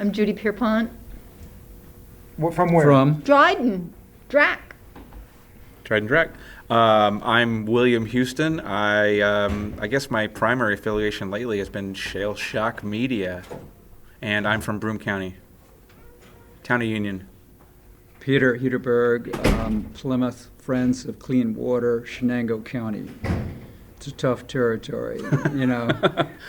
I'm Judy Pierpont. From where? From? Dryden. Drac. Dryden Drac. I'm William Houston. I guess my primary affiliation lately has been Shale Shock Media, and I'm from Broome County, Town of Union. Peter Huderberg, Plymouth Friends of Clean Water, Shenango County. It's a tough territory, you know.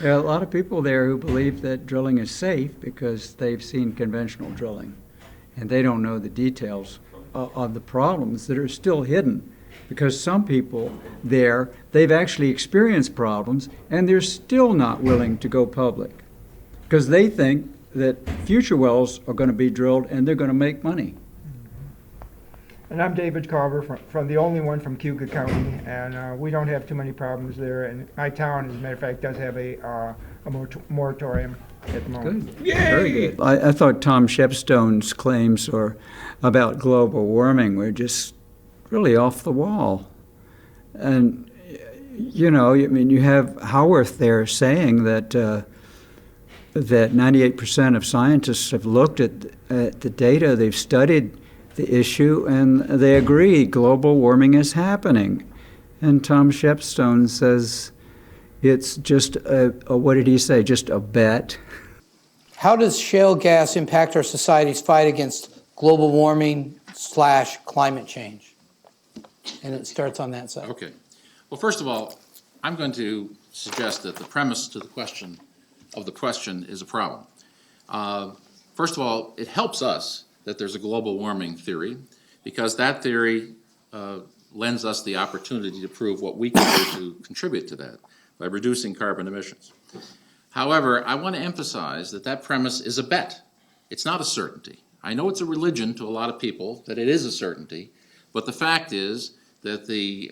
There are a lot of people there who believe that drilling is safe because they've seen conventional drilling, and they don't know the details of the problems that are still hidden, because some people there, they've actually experienced problems, and they're still not willing to go public because they think that future wells are going to be drilled and they're going to make money. And I'm David Carver, from the only one from Cayuga County, and we don't have too many problems there. And my town, as a matter of fact, does have a moratorium at the moment. Good. Yay! Very good. I thought Tom Shepstone's claims about global warming were just really off the wall. And, you know, I mean, you have Howarth there saying that 98% of scientists have looked at the data, they've studied the issue, and they agree global warming is happening. And Tom Shepstone says it's just what did he say, just a bet? How does shale gas impact our society's fight against global warming / climate change? And it starts on that side. Okay. Well, first of all, I'm going to suggest that the premise to the question is a problem. First of all, it helps us that there's a global warming theory, because that theory lends us the opportunity to prove what we can do to contribute to that by reducing carbon emissions. However, I want to emphasize that premise is a bet. It's not a certainty. I know it's a religion to a lot of people that it is a certainty, but the fact is that the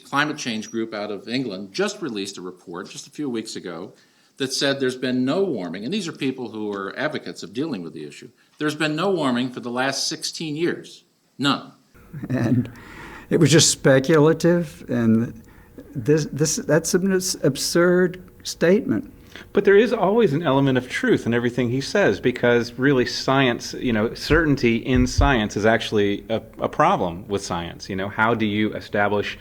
climate change group out of England just released a report just a few weeks ago that said there's been no warming, and these are people who are advocates of dealing with the issue. There's been no warming for the last 16 years. None. And it was just speculative, and that's an absurd statement. But there is always an element of truth in everything he says, because really science, you know, certainty in science is actually a problem with science. You know, how do you establish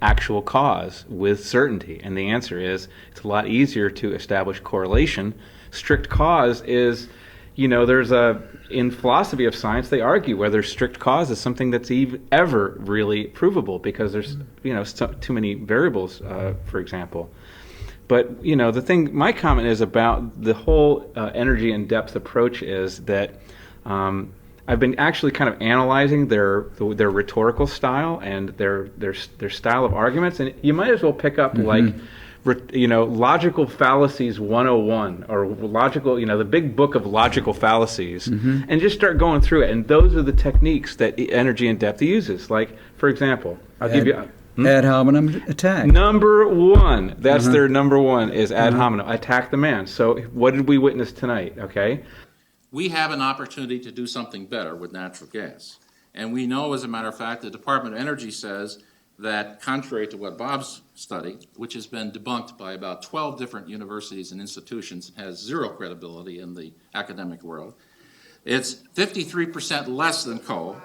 actual cause with certainty? And the answer is it's a lot easier to establish correlation. Strict cause is, you know, in philosophy of science, they argue whether strict cause is something that's ever really provable, because there's, you know, too many variables, for example. But, you know, my comment is about the whole energy and depth approach is that I've been actually kind of analyzing their rhetorical style and their style of arguments, and you might as well pick up Logical Fallacies 101 or the big book of logical fallacies, and just start going through it. And those are the techniques that energy and depth uses. Like, for example, I'll give you ad hominem attack. Number one, that's their number one, is ad hominem, attack the man. So what did we witness tonight, okay? We have an opportunity to do something better with natural gas. And we know, as a matter of fact, the Department of Energy says that, contrary to what Bob's study, which has been debunked by about 12 different universities and institutions and has zero credibility in the academic world, it's 53% less than coal,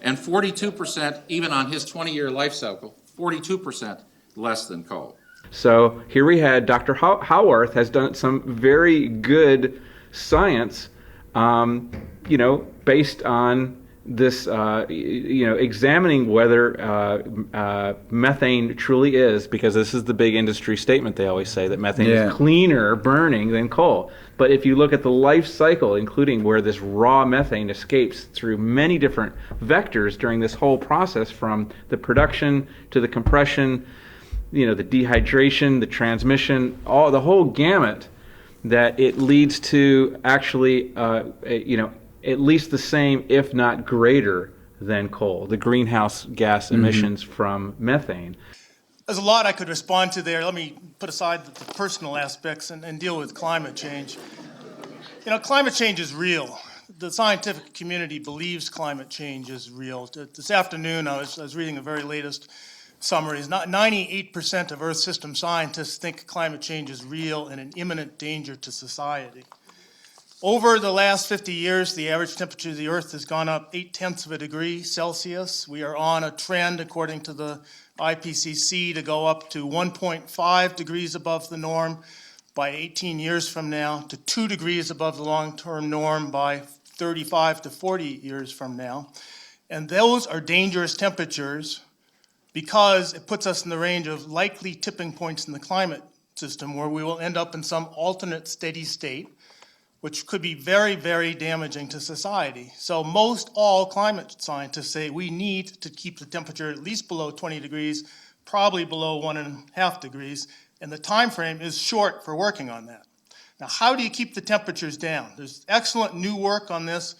and 42%, even on his 20-year life cycle, 42% less than coal. So here we had Dr. Howarth has done some very good science, based on this, examining whether methane truly is, because this is the big industry statement they always say, that methane is cleaner burning than coal. But if you look at the life cycle, including where this raw methane escapes through many different vectors during this whole process, from the production to the compression, the dehydration, the transmission, the whole gamut, that it leads to actually, at least the same, if not greater than coal, the greenhouse gas emissions from methane. There's a lot I could respond to there. Let me put aside the personal aspects and deal with climate change. Climate change is real. The scientific community believes climate change is real. This afternoon, I was reading the very latest summaries. 98% of Earth system scientists think climate change is real and an imminent danger to society. Over the last 50 years, the average temperature of the Earth has gone up 0.8 of a degree Celsius. We are on a trend, according to the IPCC, to go up to 1.5 degrees above the norm by 18 years from now, to 2 degrees above the long-term norm by 35 to 40 years from now. And those are dangerous temperatures because it puts us in the range of likely tipping points in the climate system where we will end up in some alternate steady state, which could be very, very damaging to society. So most all climate scientists say we need to keep the temperature at least below 20 degrees, probably below 1.5 degrees, and the time frame is short for working on that. Now, how do you keep the temperatures down? There's excellent new work on this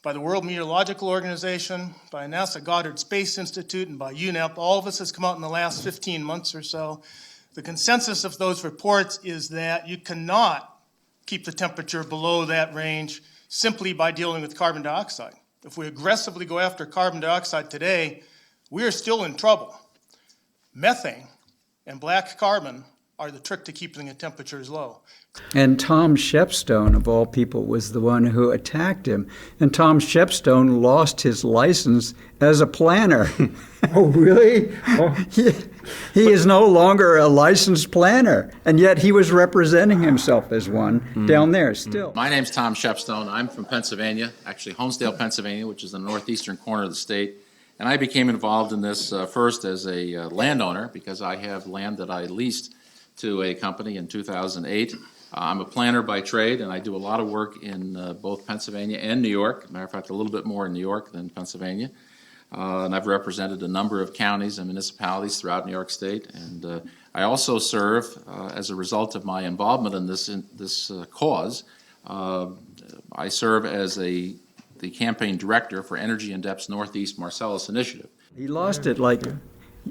by the World Meteorological Organization, by NASA Goddard Space Institute, and by UNEP. All of this has come out in the last 15 months or so. The consensus of those reports is that you cannot keep the temperature below that range simply by dealing with carbon dioxide. If we aggressively go after carbon dioxide today, we are still in trouble. Methane and black carbon are the trick to keeping the temperatures low. And Tom Shepstone, of all people, was the one who attacked him. And Tom Shepstone lost his license as a planner. Oh, really? Oh. He is no longer a licensed planner, and yet he was representing himself as one down there still. My name's Tom Shepstone. I'm from Pennsylvania, actually Homestead, Pennsylvania, which is the northeastern corner of the state. And I became involved in this first as a landowner because I have land that I leased to a company in 2008. I'm a planner by trade, and I do a lot of work in both Pennsylvania and New York. Matter of fact, a little bit more in New York than Pennsylvania. And I've represented a number of counties and municipalities throughout New York State. And I also serve, as a result of my involvement in this cause, I serve as the campaign director for Energy in Depth's Northeast Marcellus Initiative. He lost it like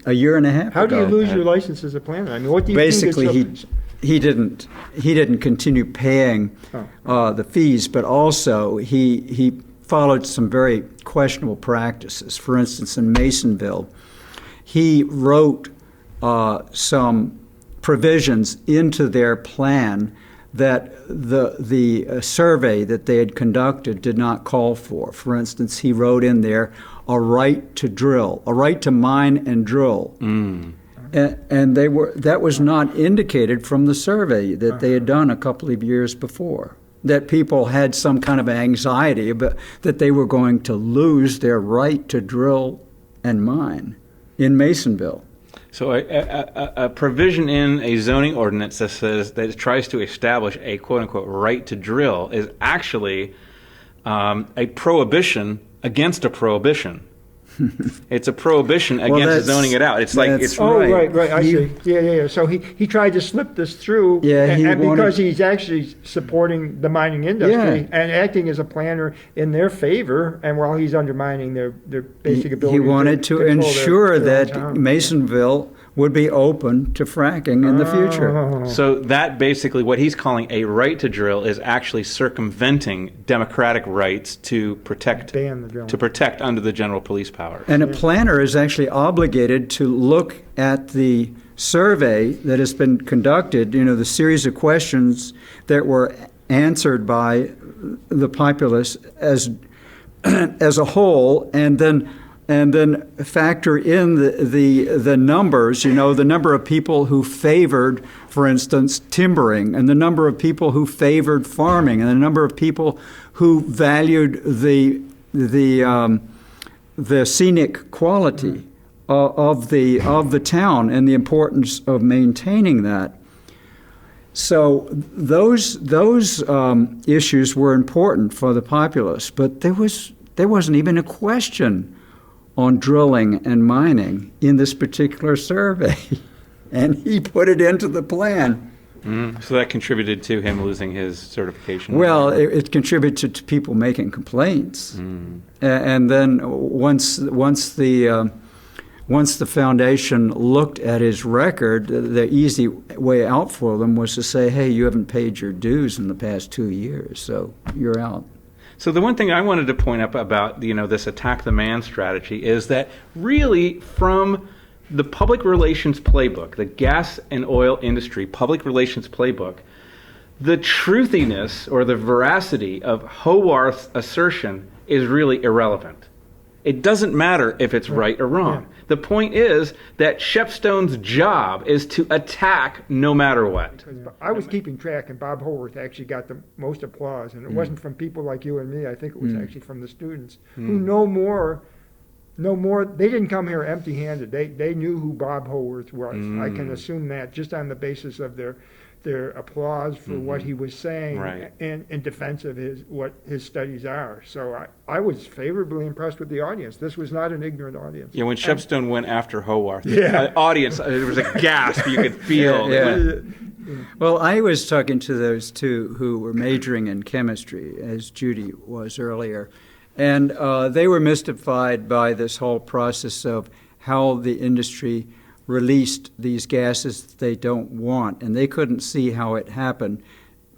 a year and a half How do ago. you lose your license as a planner? I mean, what do you Basically, think is he didn't continue paying the fees, but also he followed some very questionable practices. For instance, in Masonville, he wrote some provisions into their plan that the survey that they had conducted did not call for. For instance, he wrote in there a right to drill, a right to mine and drill. And that was not indicated from the survey that they had done a couple of years before. That people had some kind of anxiety about that they were going to lose their right to drill and mine in Masonville. So a provision in a zoning ordinance that says that it tries to establish a quote-unquote right to drill is actually a prohibition against a prohibition. It's a prohibition against zoning it out. It's like it's Oh, right. I see. Yeah. So he tried to slip this through, and because he's actually supporting the mining industry and acting as a planner in their favor, and while he's undermining their basic ability. He wanted to ensure that Masonville would be open to fracking in the future. So that basically, what he's calling a right to drill, is actually circumventing democratic rights to protect under the general police power. And a planner is actually obligated to look at the survey that has been conducted, the series of questions that were answered by the populace as a whole, and then factor in the numbers, the number of people who favored, for instance, timbering, and the number of people who favored farming, and the number of people who valued the scenic quality of the town and the importance of maintaining that. So those issues were important for the populace, but there wasn't even a question on drilling and mining in this particular survey, and he put it into the plan. So that contributed to him losing his certification? Well, it contributed to people making complaints. And then once the foundation looked at his record, the easy way out for them was to say, hey, you haven't paid your dues in the past 2 years, so you're out. So the one thing I wanted to point up about this attack the man strategy is that really from the public relations playbook, the gas and oil industry public relations playbook, the truthiness or the veracity of Howarth's assertion is really irrelevant. It doesn't matter if it's right or wrong. Yeah. The point is that Shepstone's job is to attack no matter what. I was keeping track, and Bob Haworth actually got the most applause, and it wasn't from people like you and me. I think it was actually from the students who know more. They didn't come here empty-handed. They knew who Bob Haworth was. I can assume that just on the basis of their applause for what he was saying Right. and in defense of what his studies are. So I was favorably impressed with the audience. This was not an ignorant audience. Yeah, when Shepstone went after Howarth, Yeah. the audience, there was a gasp you could feel. Yeah. Well, I was talking to those two who were majoring in chemistry, as Judy was earlier, and they were mystified by this whole process of how the industry released these gases that they don't want, and they couldn't see how it happened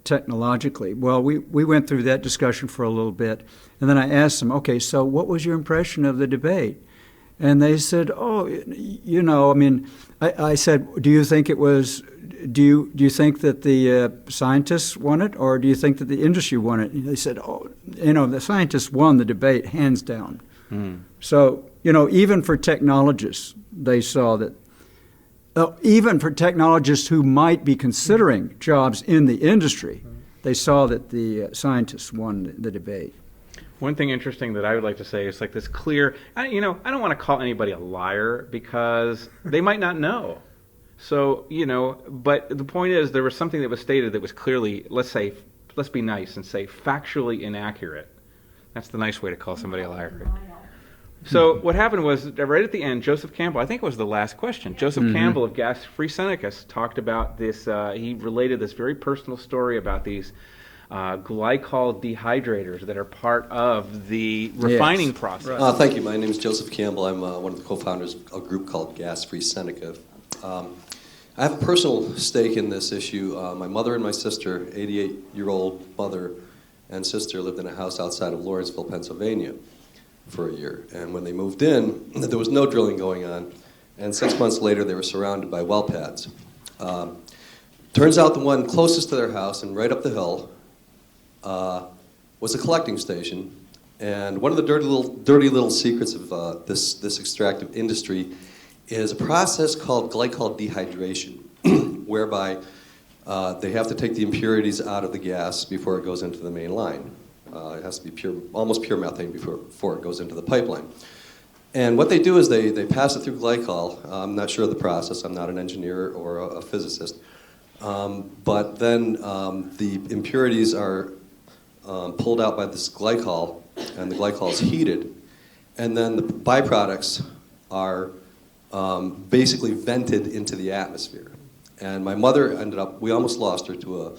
technologically. Well, we went through that discussion for a little bit, and then I asked them, okay, so what was your impression of the debate? And they said, oh, I said, do you think do you think that the scientists won it, or do you think that the industry won it? And they said, oh, the scientists won the debate hands down. So, even for technologists, they saw that even for technologists who might be considering jobs in the industry, they saw that the scientists won the debate. One thing interesting that I would like to say is like this clear, I don't want to call anybody a liar because they might not know. So, but the point is there was something that was stated that was clearly, let's be nice and say factually inaccurate. That's the nice way to call somebody a liar. So what happened was, right at the end, Joseph Campbell, I think it was the last question, Joseph Campbell of Gas Free Senecas talked about this, he related this very personal story about these glycol dehydrators that are part of the refining process. Thank you. My name is Joseph Campbell. I'm one of the co-founders of a group called Gas Free Seneca. I have a personal stake in this issue. My mother and my sister, 88-year-old mother and sister, lived in a house outside of Lawrenceville, Pennsylvania, for a year. And when they moved in, there was no drilling going on. And 6 months later, they were surrounded by well pads. Turns out the one closest to their house and right up the hill was a collecting station. And one of the dirty little secrets of this extractive industry is a process called glycol dehydration, whereby they have to take the impurities out of the gas before it goes into the main line. It has to be almost pure methane before it goes into the pipeline. And what they do is they pass it through glycol. I'm not sure of the process. I'm not an engineer or a physicist. But then the impurities are pulled out by this glycol, and the glycol is heated. And then the byproducts are basically vented into the atmosphere. And my mother we almost lost her to a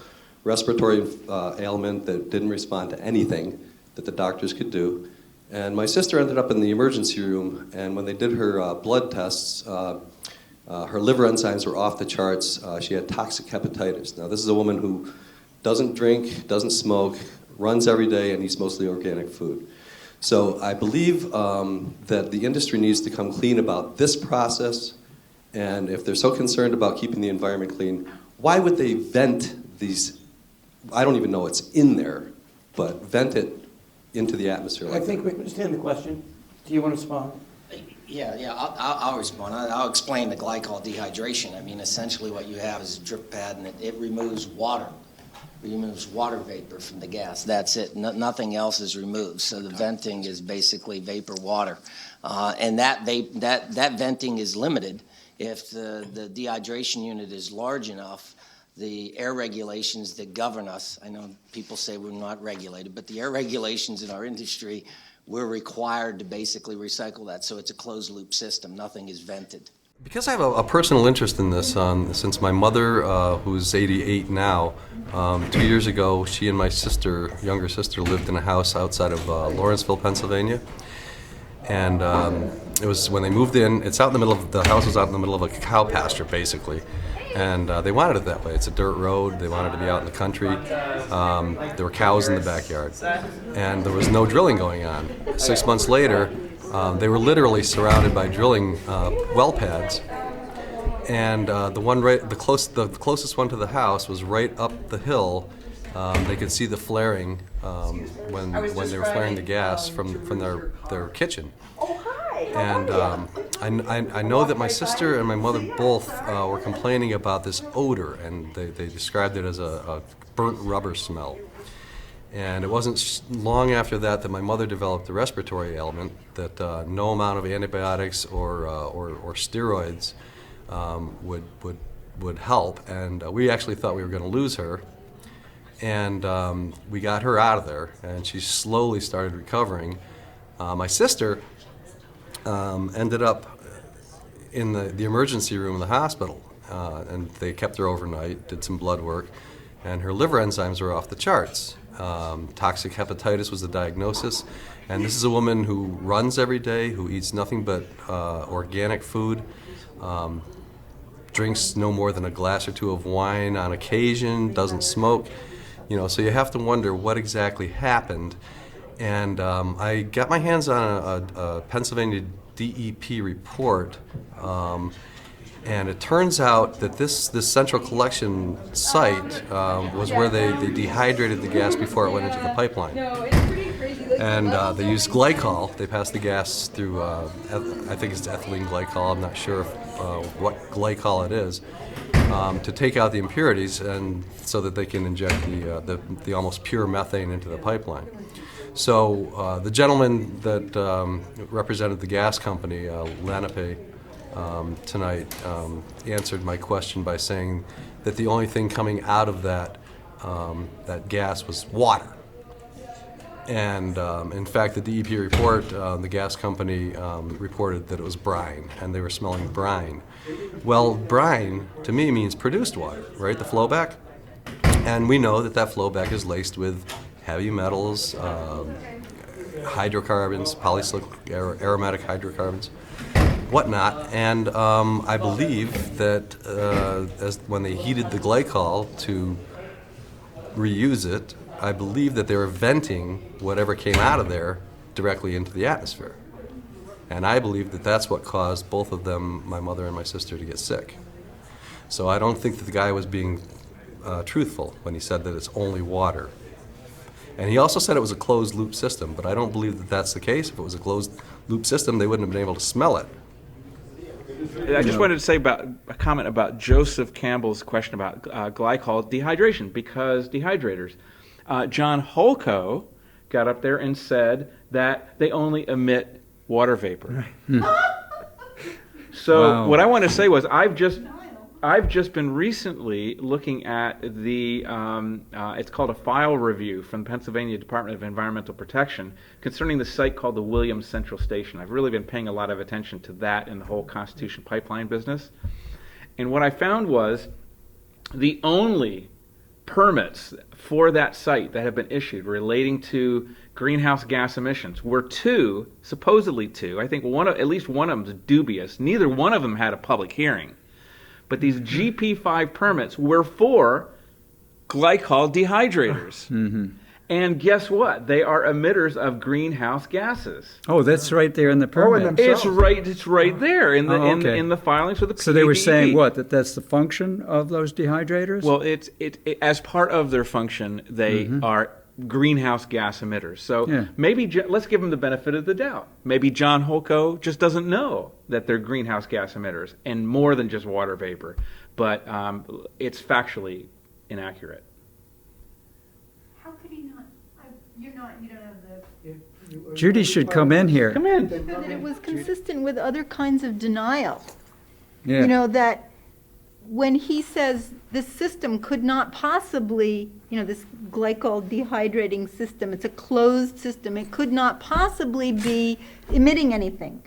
respiratory ailment that didn't respond to anything that the doctors could do. And my sister ended up in the emergency room, and when they did her blood tests, her liver enzymes were off the charts. She had toxic hepatitis. Now, this is a woman who doesn't drink, doesn't smoke, runs every day, and eats mostly organic food. So I believe that the industry needs to come clean about this process, and if they're so concerned about keeping the environment clean, why would they vent these? I don't even know what's in there, but vent it into the atmosphere. I think we understand the question. Do you want to respond? Yeah, I'll respond. I'll explain the glycol dehydration. I mean, essentially what you have is a drip pad, and it removes water. It removes water vapor from the gas. That's it. Nothing else is removed. So the venting is basically vapor water. And that venting is limited. If the dehydration unit is large enough, the air regulations that govern us, I know people say we're not regulated, but the air regulations in our industry, we're required to basically recycle that. So it's a closed loop system. Nothing is vented. Because I have a personal interest in this, since my mother, who's 88 now, 2 years ago, she and my younger sister, lived in a house outside of Lawrenceville, Pennsylvania. And it was when they moved in, the house was out in the middle of a cow pasture, basically. And they wanted it that way. It's a dirt road. They wanted to be out in the country. There were cows in the backyard. And there was no drilling going on. 6 months later, they were literally surrounded by drilling well pads. And the closest one to the house was right up the hill. They could see the flaring when they were flaring the gas from their kitchen. And I know that my sister and my mother both were complaining about this odor, and they described it as a burnt rubber smell. And it wasn't long after that my mother developed a respiratory ailment that no amount of antibiotics or steroids would help. And we actually thought we were going to lose her. And we got her out of there, and she slowly started recovering. My sister ended up in the emergency room of the hospital, and they kept her overnight, did some blood work, and her liver enzymes were off the charts. Toxic hepatitis was the diagnosis, and this is a woman who runs every day, who eats nothing but organic food, drinks no more than a glass or two of wine on occasion, doesn't smoke. So you have to wonder what exactly happened. And I got my hands on a Pennsylvania DEP report, and it turns out that this central collection site was where they dehydrated the gas before it went into the pipeline. And they used glycol. They passed the gas through, I think it's ethylene glycol, I'm not sure what glycol it is, to take out the impurities and so that they can inject the almost pure methane into the pipeline. So the gentleman that represented the gas company, Lenape, tonight answered my question by saying that the only thing coming out of that gas was water. And in fact, the DEP report, the gas company reported that it was brine, and they were smelling brine. Well, brine to me means produced water, right? The flowback. And we know that flowback is laced with heavy metals, hydrocarbons, aromatic hydrocarbons, whatnot. And I believe that when they heated the glycol to reuse it, I believe that they were venting whatever came out of there directly into the atmosphere. And I believe that that's what caused both of them, my mother and my sister, to get sick. So I don't think that the guy was being truthful when he said that it's only water. And he also said it was a closed loop system, but I don't believe that that's the case. If it was a closed loop system, they wouldn't have been able to smell it. I just wanted to say about a comment about Joseph Campbell's question about glycol dehydration, because dehydrators. John Holko got up there and said that they only emit water vapor. So Wow. what I want to say was I've just been recently looking at the it's called a file review from the Pennsylvania Department of Environmental Protection concerning the site called the Williams Central Station. I've really been paying a lot of attention to that and the whole Constitution pipeline business. And what I found was the only permits for that site that have been issued relating to greenhouse gas emissions were supposedly two. I think at least one of them is dubious. Neither one of them had a public hearing. But these GP5 permits were for glycol dehydrators. Mm-hmm. And guess what? They are emitters of greenhouse gases. Oh, that's right there in the permit. It's right there in the okay. in the filings for the So they were PDEP. saying what? That's the function of those dehydrators? Well, it as part of their function, they are greenhouse gas emitters. So Yeah. maybe let's give them the benefit of the doubt. Maybe John Holko just doesn't know that they're greenhouse gas emitters and more than just water vapor. But it's factually inaccurate. How could he not? You don't have the. Judy should come in here. Come in. So that it was consistent with other kinds of denial. Yeah. That when he says this system could not possibly, this glycol dehydrating system, it's a closed system, it could not possibly be emitting anything.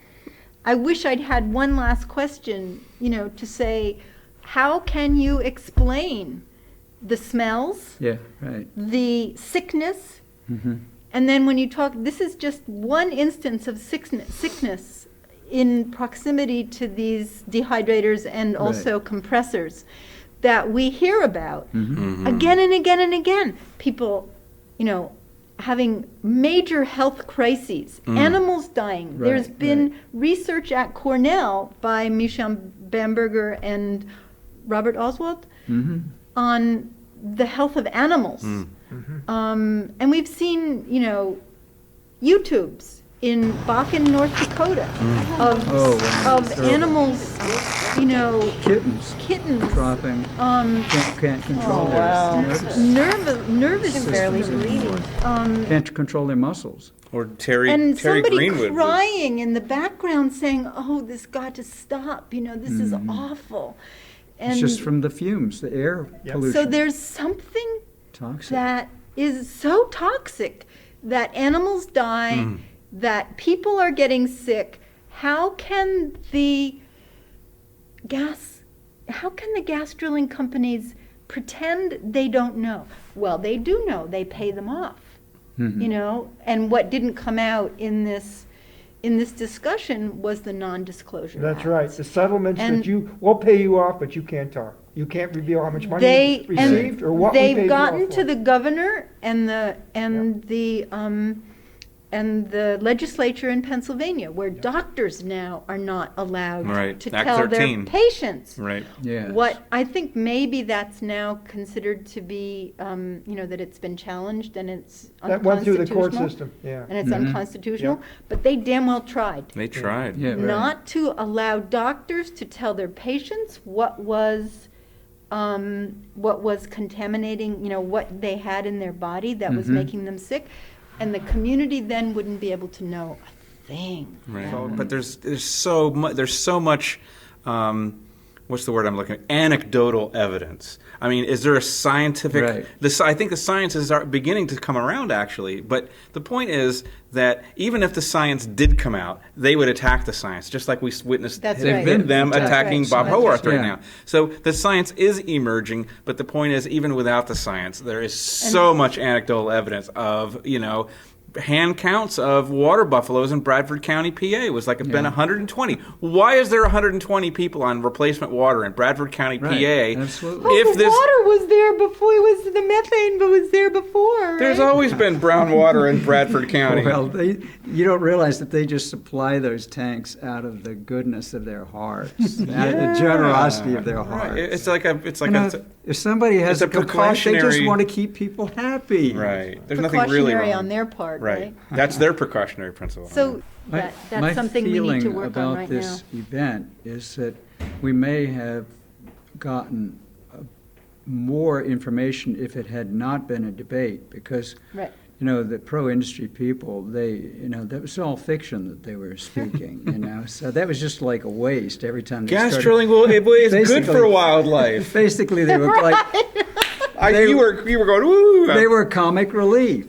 I wish I'd had one last question, to say, how can you explain the smells, Yeah, right. the sickness, Mm-hmm. and then when you talk, this is just one instance of sickness in proximity to these dehydrators and also compressors that we hear about Mm-hmm. again and again and again. People, having major health crises, animals dying. There's Right, been research at Cornell by Michel Bamberger and Robert Oswald on the health of animals. And we've seen, YouTubes in Bakken, North Dakota of, Oh, wow. of animals, Kittens dropping, can't control their nervous systems bleeding. can't control their muscles. Or Terry And somebody Greenwood was- crying in the background saying, "Oh, this got to stop, this is awful." And It's just from the fumes, the air pollution. so there's something Toxic. that is so toxic that animals die, that people are getting sick. How can the gas drilling companies pretend they don't know? Well, they do know. They pay them off, and what didn't come out in this discussion was the non-disclosure That's acts. right. The settlements And- that we'll pay you off, but you can't talk. You can't reveal how much money They you received or what we paid they've you off gotten for. to the governor and the legislature in Pennsylvania, where doctors now are not allowed Right. to Act tell 13. their patients Right. Yes. what I think maybe that's now considered to be, that it's been challenged and it's That went through the court unconstitutional. system, yeah. And it's unconstitutional, but they damn well tried. They tried. Yeah, right. Not to allow doctors to tell their patients what was contaminating, what they had in their body that was making them sick, and the community then wouldn't be able to know a thing. Right. But there's so much what's the word I'm looking at? Anecdotal evidence. I mean, is there a scientific? Right. I think the sciences are beginning to come around, actually. But the point is that even if the science did come out, they would attack the science, just like we witnessed That's They've right. been them attacked. attacking That's Bob right. Howarth right Yeah. now. So the science is emerging, but the point is, even without the science, there is so much anecdotal evidence of, hand counts of water buffaloes in Bradford County, PA. It was like it's been 120. Why is there 120 people on replacement water in Bradford County, Right. PA? Absolutely. Oh, the water was there before, the methane was there before, There's right? always been brown water in Bradford County. Well, you don't realize that they just supply those tanks out of the goodness of their hearts, out of the generosity of their hearts. Right. It's like If somebody has it's a a complaint, they just precautionary- want to keep people happy. right. There's nothing really Precautionary wrong. on their part, Right. That's their precautionary principle. So My that's something we need to feeling work on about right now. this event is that we may have gotten more information if it had not been a debate, because Right. the pro-industry people, that was all fiction that they were speaking, so that was just like a waste every time they Gas started. drilling is good Basically- for wildlife. Basically, they were like, You were going, woo! they were comic relief,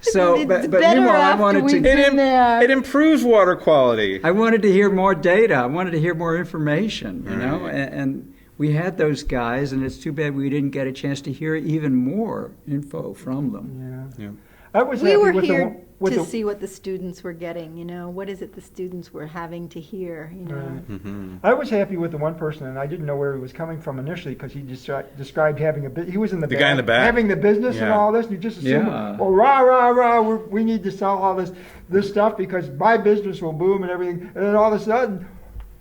So, It's but better meanwhile, I after wanted we've to. been there. It improves water quality. I wanted to hear more data. I wanted to hear more information, Right. and we had those guys, and it's too bad we didn't get a chance to hear even more info from them. Yeah. Yeah. I was We happy were with here the, with to the, see what the students were getting, what is it the students were having to hear, Mm-hmm. I was happy with the one person, and I didn't know where he was coming from initially because he described having he was in the guy in the back. having the business and Yeah. all this, and you just assume, Yeah. well, rah, we need to sell all this stuff because my business will boom and everything, and then all of a sudden,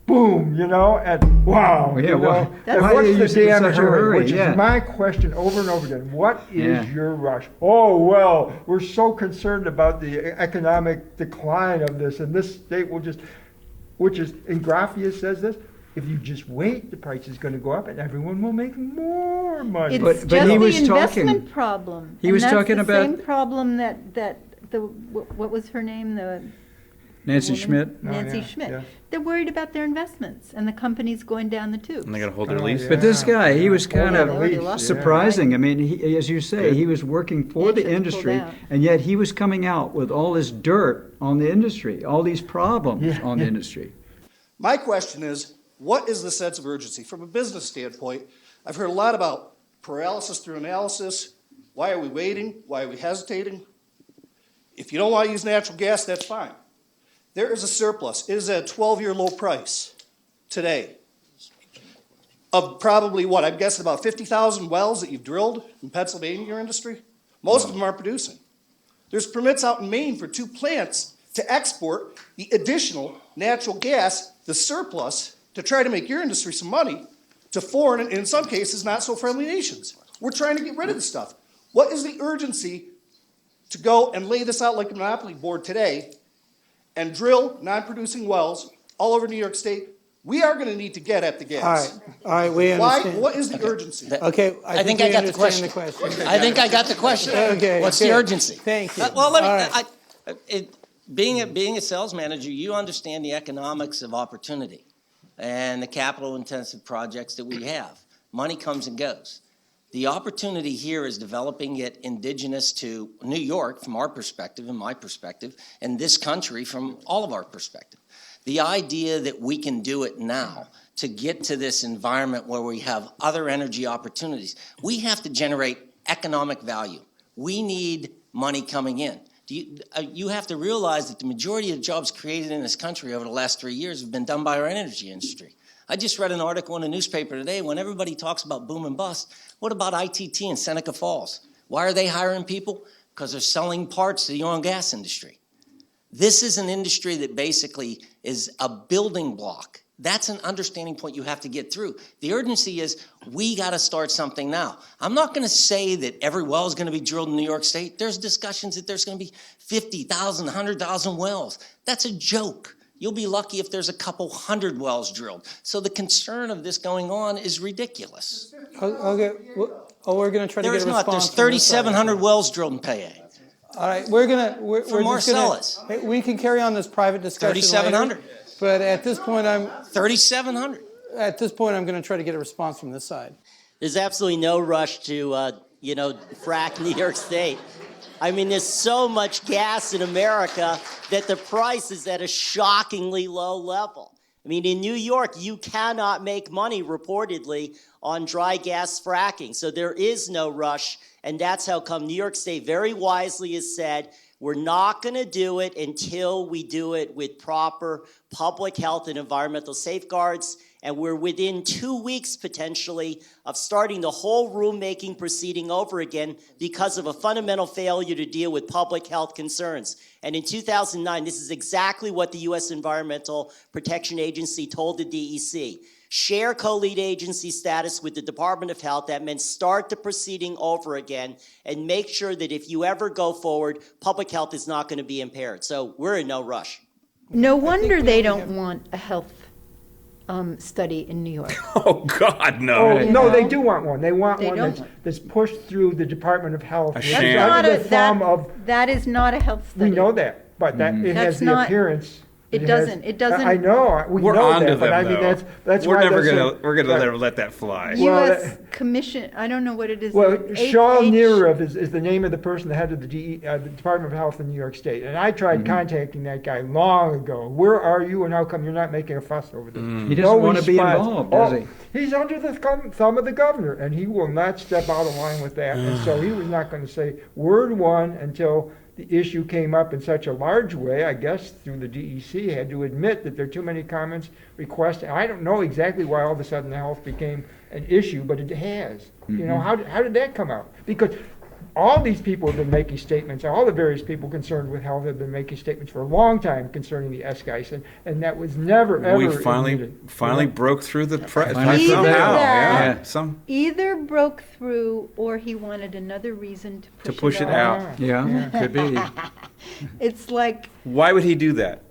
boom, and wow, Yeah, why- and why what's are you the in damn such a hurry? hurry? Which Yeah. is my question over and over again. What is Yeah. your rush? Oh, well, we're so concerned about the economic decline of this, and this state will just, and Grafia says this, if you just wait, the price is going to go up and everyone will make more money. It's But just he the was investment talking- problem. he was talking And about- that's the same problem that what was her name? The Nancy woman? Schmidt. Oh, Nancy yeah, Schmidt. yeah. They're worried about their investments and the companies going down the tubes. And they got to hold their Oh, lease. yeah. But this guy, he was kind Yeah, of they already lost it, surprising. I mean, as you say, he was working for Yeah, the just pulled industry, out. and yet he was coming out with all this dirt on the industry, all these problems Yeah, on the yeah. industry. My question is, what is the sense of urgency? From a business standpoint, I've heard a lot about paralysis through analysis. Why are we waiting? Why are we hesitating? If you don't want to use natural gas, that's fine. There is a surplus. It is at a 12-year low price today of probably what? I'm guessing about 50,000 wells that you've drilled in Pennsylvania, your industry. Most of them aren't producing. There's permits out in Maine for 2 plants to export the additional natural gas, the surplus, to try to make your industry some money to foreign, and in some cases, not so friendly nations. We're trying to get rid of this stuff. What is the urgency to go and lay this out like the Monopoly Board today and drill non-producing wells all over New York State? We are going to need to get at the gas. All right, we Why? understand. What is the urgency? Okay, I think we I got the understand question. I think I got the question. Okay, What's the good. urgency? Thank you. Well, let me, All right. being a sales manager, you understand the economics of opportunity and the capital intensive projects that we have. Money comes and goes. The opportunity here is developing it indigenous to New York from our perspective and my perspective, and this country from all of our perspective. The idea that we can do it now to get to this environment where we have other energy opportunities, we have to generate economic value. We need money coming in. You have to realize that the majority of jobs created in this country over the last 3 years have been done by our energy industry. I just read an article in a newspaper today when everybody talks about boom and bust. What about ITT in Seneca Falls? Why are they hiring people? Because they're selling parts to the oil and gas industry. This is an industry that basically is a building block. That's an understanding point you have to get through. The urgency is we got to start something now. I'm not going to say that every well is going to be drilled in New York State. There's discussions that there's going to be 50,000, 100,000 wells. That's a joke. You'll be lucky if there's a couple hundred wells drilled. So the concern of this going on is ridiculous. Okay, we're going to try to get a response. There's 3,700 wells drilled in Payette. All right, we're For just Marcellus. Hey, we can carry on this private discussion 3,700. later, but at this point, 3,700. I'm going to try to get a response from this side. There's absolutely no rush to, frack New York State. I mean, there's so much gas in America that the price is at a shockingly low level. I mean, in New York, you cannot make money, reportedly, on dry gas fracking. So there is no rush, and that's how come New York State very wisely has said, we're not going to do it until we do it with proper public health and environmental safeguards. And we're within 2 weeks, potentially, of starting the whole rulemaking proceeding over again because of a fundamental failure to deal with public health concerns. And in 2009, this is exactly what the U.S. Environmental Protection Agency told the DEC. Share co-lead agency status with the Department of Health. That meant start the proceeding over again and make sure that if you ever go forward, public health is not going to be impaired. So we're in no rush. No wonder they don't want a health study in New York. Oh, God, no. Oh, You no, know? they do want one. They want They one don't. that's pushed through the Department of Health. A It's sham. That's not under a, the thumb of, that is not a health study. we know that, but that, it That's has the not- appearance. It has- doesn't- it doesn't- I know, we We're know onto that, but them, I mean, though. that's We're why never that's gonna a- we're gonna right. never let that fly. Well, U.S. Commission, I don't know what it is. Well, Shaw H- Neerov is the name of the person, the head of the Department of Health in New York State. And I tried contacting that guy long ago. Where are you and how come you're not making a fuss over this? He doesn't want to be response. involved, does he? He's under the thumb of the governor, and he will not step out of line with that. And so he was not going to say word one until the issue came up in such a large way, I guess, through the DEC, had to admit that there are too many comments, requests. I don't know exactly why all of a sudden the health became an issue, but it has. You know, how did that come out? Because all these people have been making statements, all the various people concerned with health have been making statements for a long time concerning the S-guys, and that was never, ever We finally admitted. broke through the press Finally Either somehow. that- Yeah, Either broke through or he wanted another reason to push it out. Yeah, could be. It's like, Why would he do that?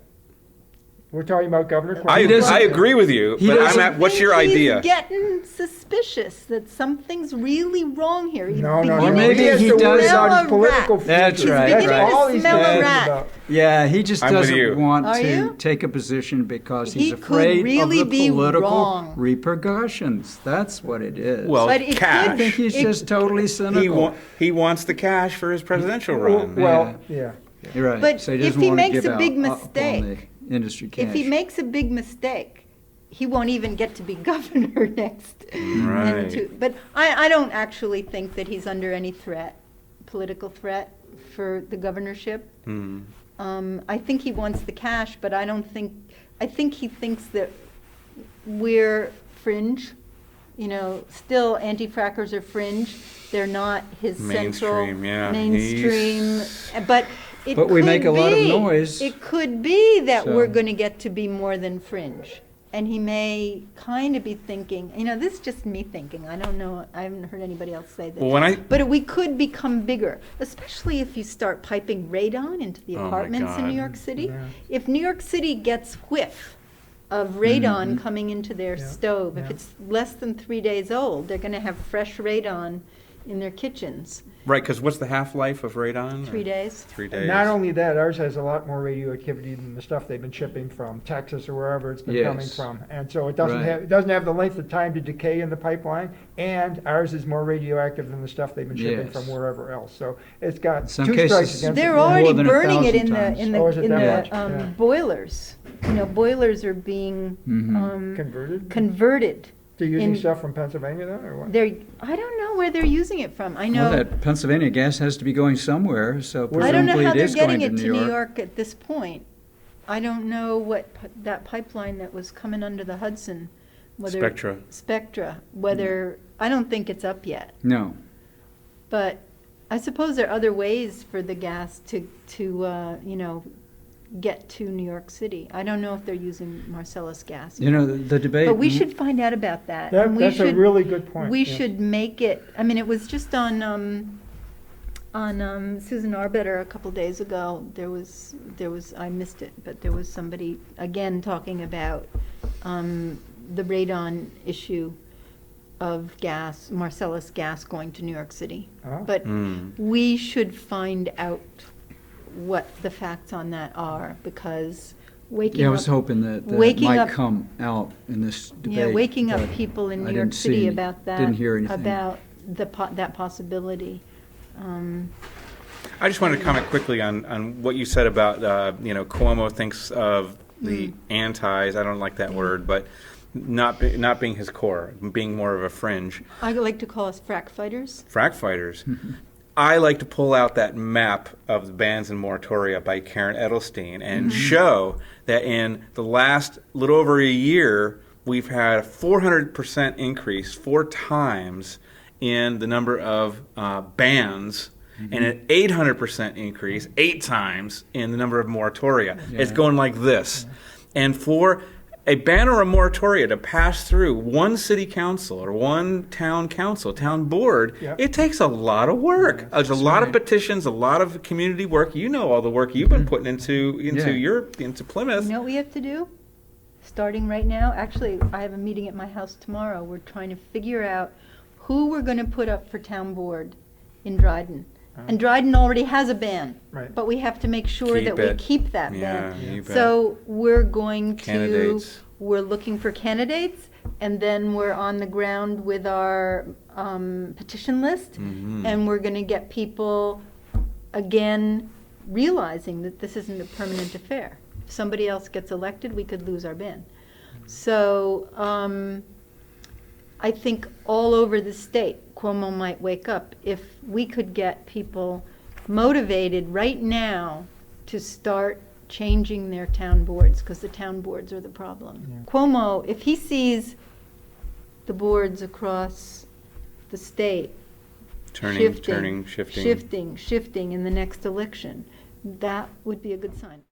We're talking about Governor I Cuomo. doesn't- agree with you, He but doesn't- I'm at, what's your he's idea? getting suspicious that something's really wrong here. He's No, beginning maybe he has he to worry does- about his smell a political rat. That's future. right, That's right. all he's Smell a concerned rat. about. Yeah, he just I'm with you. doesn't want Are to you? take a position because He he's could afraid really of the be political wrong. repercussions. That's what it is. Well, But it I could- think he's it- just totally cynical. He wants the cash for his presidential run. Well, yeah. You're right. But So he if doesn't he want to makes give a big out up on mistake- the industry cash. If he makes a big mistake, he won't even get to be governor next. Right. But I don't actually think that he's under any threat, political threat for the governorship. I think he wants the cash, but I think he thinks that we're fringe, still anti-frackers are fringe. They're not his central Mainstream, yeah. mainstream. But it But we could make a lot of be- noise. It could be that So- we're going to get to be more than fringe. And he may kind of be thinking, this is just me thinking. I don't know. I haven't heard anybody else say this. Well, But we could become bigger, especially if you start piping radon into the Oh my apartments in New God. York City. Yeah. If New York City gets whiff of radon coming into their Yeah, stove, if yeah. it's less than 3 days old, they're going to have fresh radon in their kitchens. Right, because what's the half-life of radon? 3 days. 3 And days. not only that, ours has a lot more radioactivity than the stuff they've been shipping from Texas or wherever it's been coming Yes. from. And so it doesn't Right. have the length of time to decay in the pipeline, and ours is more radioactive than the stuff they've been shipping Yes. from wherever else. So it's got Some two cases- strikes against it. They're More already than burning it 1,000 in the times. in the Oh, is it in that the much? Yeah. boilers. Boilers are being Converted? converted. They're using in- stuff from Pennsylvania then, or what? I don't know where they're using it from. I Well, know. that Pennsylvania gas has to be going somewhere, so I don't know presumably how it they're is going getting to it New to New York. York at this point. I don't know what that pipeline that was coming under the Hudson, whether Spectra, whether I don't think it's up yet. No. But I suppose there are other ways for the gas to get to New York City. I don't know if they're using Marcellus gas. The debate. But we should find out about that. That- and we that's a should- really good point, We yes. should make it, it was just on Susan Arbetter a couple days ago. There was, I missed it, but there was somebody, again, talking about the radon issue of gas, Marcellus gas going to New York City. Oh. But we should find out what the facts on that are, because waking Yeah, I up. was hoping that waking might up- come out in this debate. Yeah, waking up but people in I New York didn't City see- about that. Didn't hear anything. About that possibility. I just wanted to comment quickly on what you said about, Cuomo thinks of the antis, I don't like that word, but not being his core, being more of a fringe. I like to call us frack fighters. Frack fighters. I like to pull out that map of the bans and moratoria by Karen Edelstein and show that in the last little over a year, we've had a 400% increase, 4 times in the number of bans, and an 800% increase, 8 times in the number of moratoria. It's going like this. And for a ban or a moratoria to pass through one city council or one town council, town board, it takes a lot of work. There's a lot of petitions, a lot of community work. You know all the work you've been putting into Plymouth. You know what we have to do? Starting right now, actually, I have a meeting at my house tomorrow. We're trying to figure out who we're going to put up for town board in Dryden. And Dryden already has a ban. Right. But we have to make sure Keep that we it. keep that Yeah, ban. you bet. So we're going to, Candidates. we're looking for candidates, and then we're on the ground with our petition list, and we're going to get people, again, realizing that this isn't a permanent affair. If somebody else gets elected, we could lose our ban. So I think all over the state, Cuomo might wake up if we could get people motivated right now to start changing their town boards, because the town boards are the problem. Cuomo, if he sees the boards across the state Shifting. shifting in the next election, that would be a good sign.